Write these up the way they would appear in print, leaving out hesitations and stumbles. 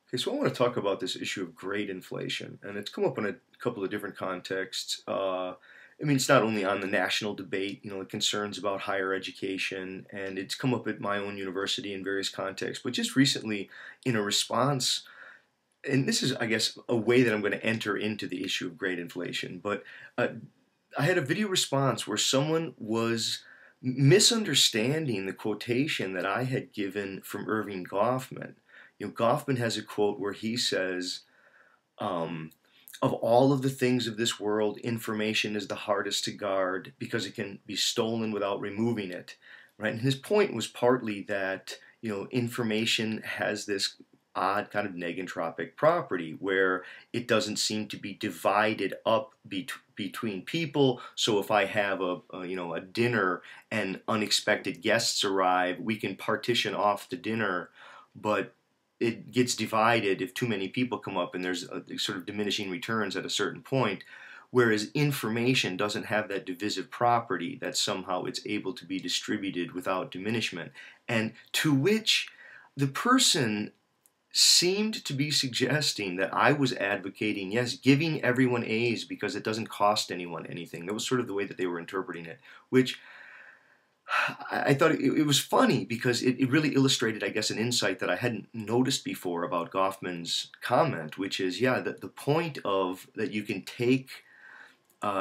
Okay, so I want to talk about this issue of grade inflation, and it's come up in a couple of different contexts. I mean, it's not only on the national debate, the concerns about higher education, and it's come up at my own university in various contexts, but just recently in a response, and this is, I guess, a way that I'm going to enter into the issue of grade inflation, but uh, I had a video response where someone was misunderstanding the quotation that I had given from Irving Goffman. Goffman has a quote where he says, um, of all of the things of this world, information is the hardest to guard because it can be stolen without removing it. Right? And his point was partly that, information has this odd kind of negentropic property where it doesn't seem to be divided up between people. So if I have a dinner and unexpected guests arrive, we can partition off the dinner, but it gets divided if too many people come up, and there's a sort of diminishing returns at a certain point. Whereas information doesn't have that divisive property, that somehow it's able to be distributed without diminishment. And to which the person seemed to be suggesting that I was advocating, yes, giving everyone A's because it doesn't cost anyone anything. That was sort of the way that they were interpreting it, which I thought it was funny because it really illustrated, I guess, an insight that I hadn't noticed before about Goffman's comment, which is, yeah, the point of that you can take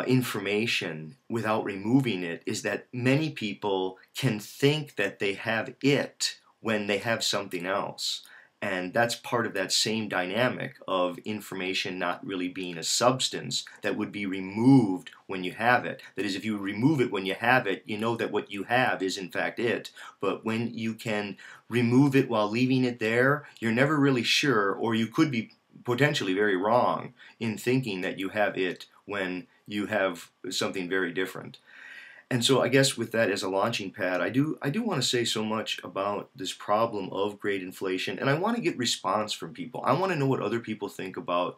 information without removing it is that many people can think that they have it when they have something else. And that's part of that same dynamic of information not really being a substance that would be removed when you have it. That is, if you remove it when you have it, you know that what you have is in fact it. But when you can remove it while leaving it there, you're never really sure, or you could be potentially very wrong in thinking that you have it when you have something very different. And so I guess with that as a launching pad, I do want to say so much about this problem of grade inflation, and I want to get response from people. I want to know what other people think about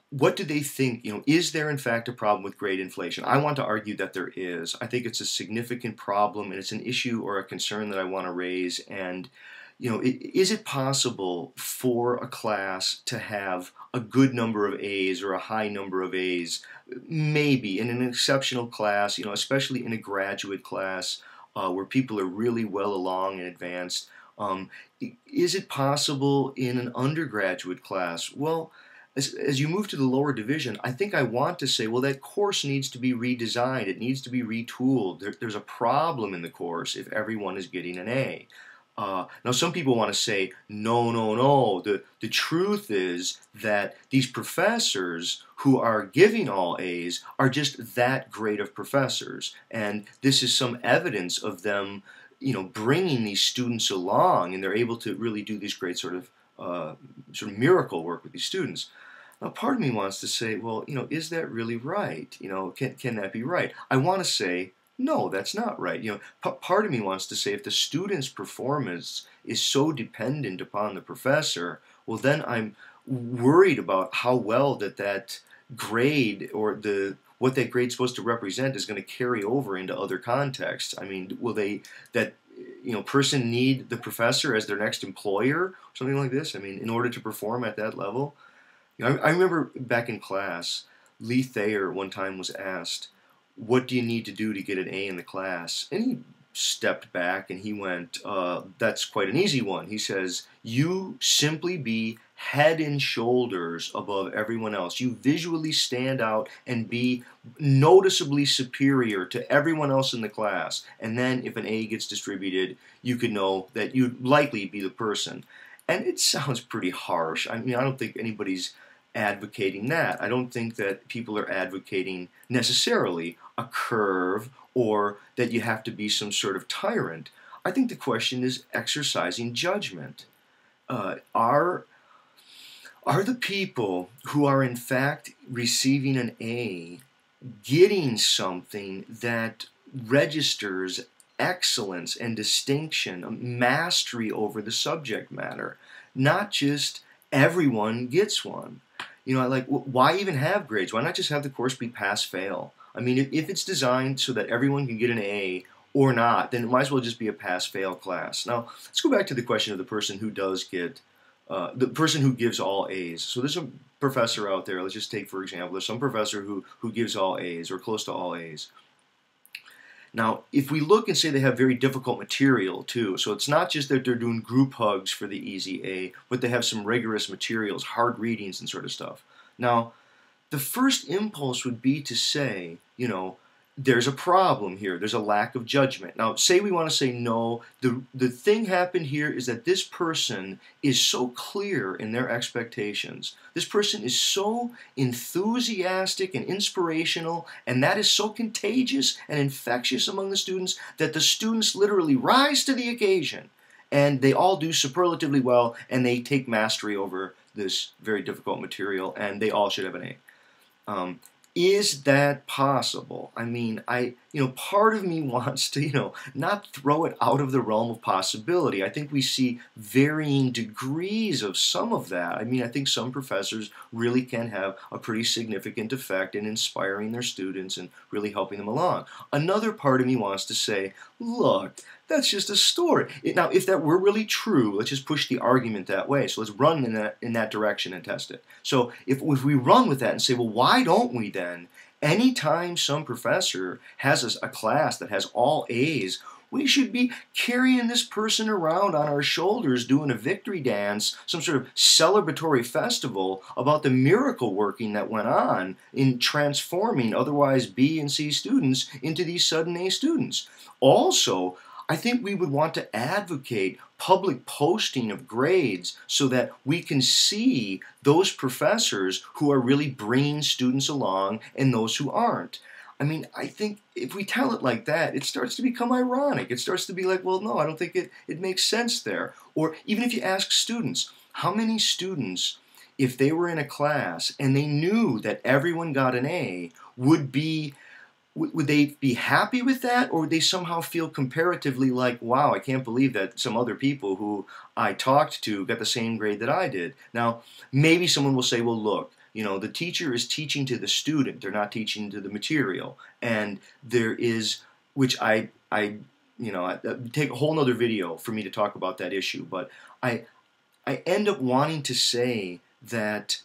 what do they think, is there in fact a problem with grade inflation? I want to argue that there is. I think it's a significant problem, and it's an issue or a concern that I want to raise. And is it possible for a class to have a good number of A's or a high number of A's? Maybe in an exceptional class, especially in a graduate class where people are really well along and advanced. Is it possible in an undergraduate class? Well, as you move to the lower division, I think I want to say, well, that course needs to be redesigned. It needs to be retooled. There's a problem in the course if everyone is getting an A. Now, some people want to say, no, no, no. The truth is that these professors who are giving all A's are just that great of professors. And this is some evidence of them, bringing these students along, and they're able to really do this great sort of miracle work with these students. Now, part of me wants to say, well, is that really right? Can that be right? I want to say, no, that's not right. Part of me wants to say if the student's performance is so dependent upon the professor, well, then I'm worried about how well that grade or what that grade's supposed to represent is going to carry over into other contexts. I mean, will that person need the professor as their next employer or something like this? I mean, in order to perform at that level? I remember back in class, Lee Thayer one time was asked, what do you need to do to get an A in the class? And he stepped back and he went, that's quite an easy one. He says, you simply be head and shoulders above everyone else. You visually stand out and be noticeably superior to everyone else in the class. And then if an A gets distributed, you could know that you'd likely be the person. And it sounds pretty harsh. I mean, I don't think anybody's advocating that. I don't think that people are advocating necessarily a curve or that you have to be some sort of tyrant. I think the question is exercising judgment. Are the people who are in fact receiving an A getting something that registers excellence and distinction, mastery over the subject matter? Not just everyone gets one. Why even have grades? Why not just have the course be pass-fail? I mean, if it's designed so that everyone can get an A or not, then it might as well just be a pass-fail class. Now, let's go back to the question of the person who does get the person who gives all A's. So there's a professor out there. Let's just take for example, there's some professor who gives all A's or close to all A's. Now, if we look and say they have very difficult material too, so it's not just that they're doing group hugs for the easy A, but they have some rigorous materials, hard readings and sort of stuff. Now, the first impulse would be to say, there's a problem here. There's a lack of judgment. Now, say we want to say no. The thing happened here is that this person is so clear in their expectations. This person is so enthusiastic and inspirational, and that is so contagious and infectious among the students that the students literally rise to the occasion, and they all do superlatively well, and they take mastery over this very difficult material, and they all should have an A. Is that possible? I mean, part of me wants to, not throw it out of the realm of possibility. I think we see varying degrees of some of that. I mean, I think some professors really can have a pretty significant effect in inspiring their students and really helping them along. Another part of me wants to say, look, that's just a story. Now, if that were really true, let's just push the argument that way. So let's run in that direction and test it. So if we run with that and say, well, why don't we then, anytime some professor has a class that has all A's, we should be carrying this person around on our shoulders doing a victory dance, some sort of celebratory festival about the miracle working that went on in transforming otherwise B and C students into these sudden A students. Also, I think we would want to advocate public posting of grades so that we can see those professors who are really bringing students along and those who aren't. I mean, I think if we tell it like that, it starts to become ironic. It starts to be like, well, no, I don't think it makes sense there. Or even if you ask students, how many students, if they were in a class and they knew that everyone got an A, would they be happy with that, or would they somehow feel comparatively like, wow, I can't believe that some other people who I talked to got the same grade that I did? Now, maybe someone will say, well, look, the teacher is teaching to the student. They're not teaching to the material. And there is, which I take a whole nother video for me to talk about that issue, but I end up wanting to say that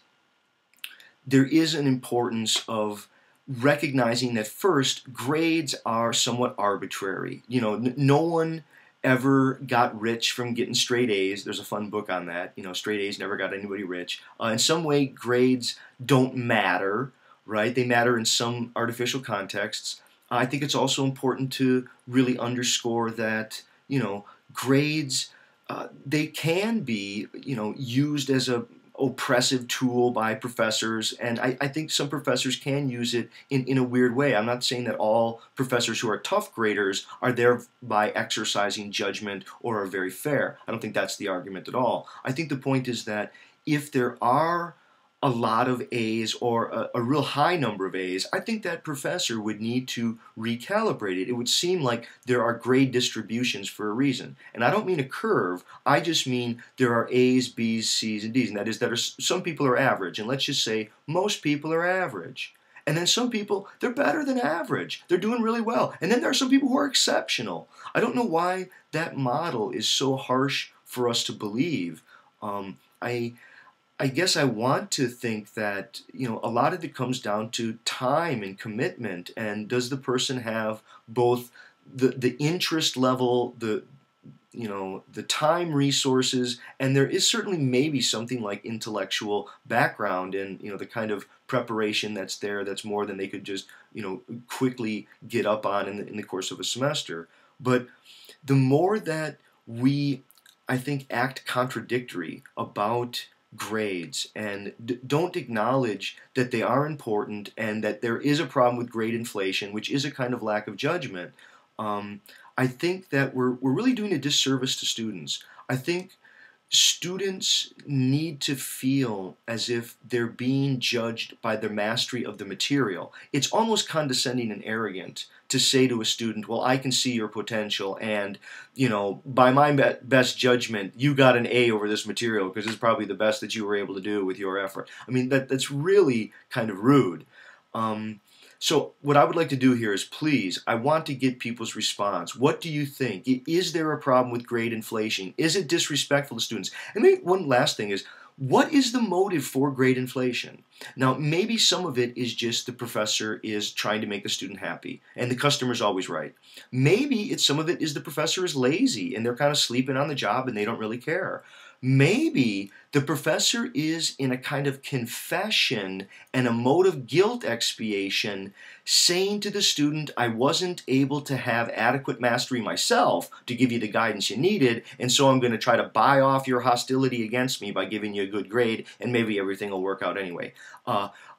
there is an importance of recognizing that first, grades are somewhat arbitrary. No one ever got rich from getting straight A's. There's a fun book on that. Straight A's never got anybody rich. In some way, grades don't matter, right? They matter in some artificial contexts. I think it's also important to really underscore that, grades, they can be, used as a oppressive tool by professors, and I think some professors can use it in a weird way. I'm not saying that all professors who are tough graders are thereby exercising judgment or are very fair. I don't think that's the argument at all. I think the point is that if there are a lot of A's or a real high number of A's, I think that professor would need to recalibrate it. It would seem like there are grade distributions for a reason. And I don't mean a curve, I just mean there are A's, B's, C's, and D's. And that is some people are average, and let's just say most people are average. And then some people, they're better than average. They're doing really well. And then there are some people who are exceptional. I don't know why that model is so harsh for us to believe. I guess I want to think that, a lot of it comes down to time and commitment, and does the person have both the interest level, the time resources, and there is certainly maybe something like intellectual background and, the kind of preparation that's there that's more than they could just, quickly get up on in the course of a semester. But the more that we, I think, act contradictory about grades and don't acknowledge that they are important and that there is a problem with grade inflation, which is a kind of lack of judgment, I think that we're really doing a disservice to students. I think students need to feel as if they're being judged by their mastery of the material. It's almost condescending and arrogant to say to a student, well, I can see your potential, and, by my best judgment, you got an A over this material because it's probably the best that you were able to do with your effort. I mean, that's really kind of rude. So what I would like to do here is, please, I want to get people's response. What do you think? Is there a problem with grade inflation? Is it disrespectful to students? And maybe one last thing is, what is the motive for grade inflation? Now, maybe some of it is just the professor is trying to make the student happy, and the customer's always right. Maybe some of it is the professor is lazy, and they're kind of sleeping on the job, and they don't really care. Maybe the professor is in a kind of confession and a mode of guilt expiation, saying to the student, I wasn't able to have adequate mastery myself to give you the guidance you needed, and so I'm going to try to buy off your hostility against me by giving you a good grade, and maybe everything will work out anyway.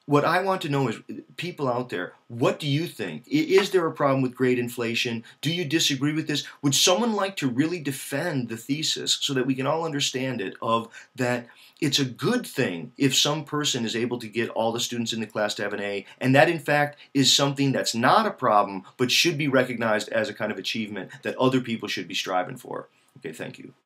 What I want to know is, people out there, what do you think? Is there a problem with grade inflation? Do you disagree with this? Would someone like to really defend the thesis so that we can all understand it, of that it's a good thing if some person is able to get all the students in the class to have an A, and that in fact is something that's not a problem but should be recognized as a kind of achievement that other people should be striving for? Okay, thank you.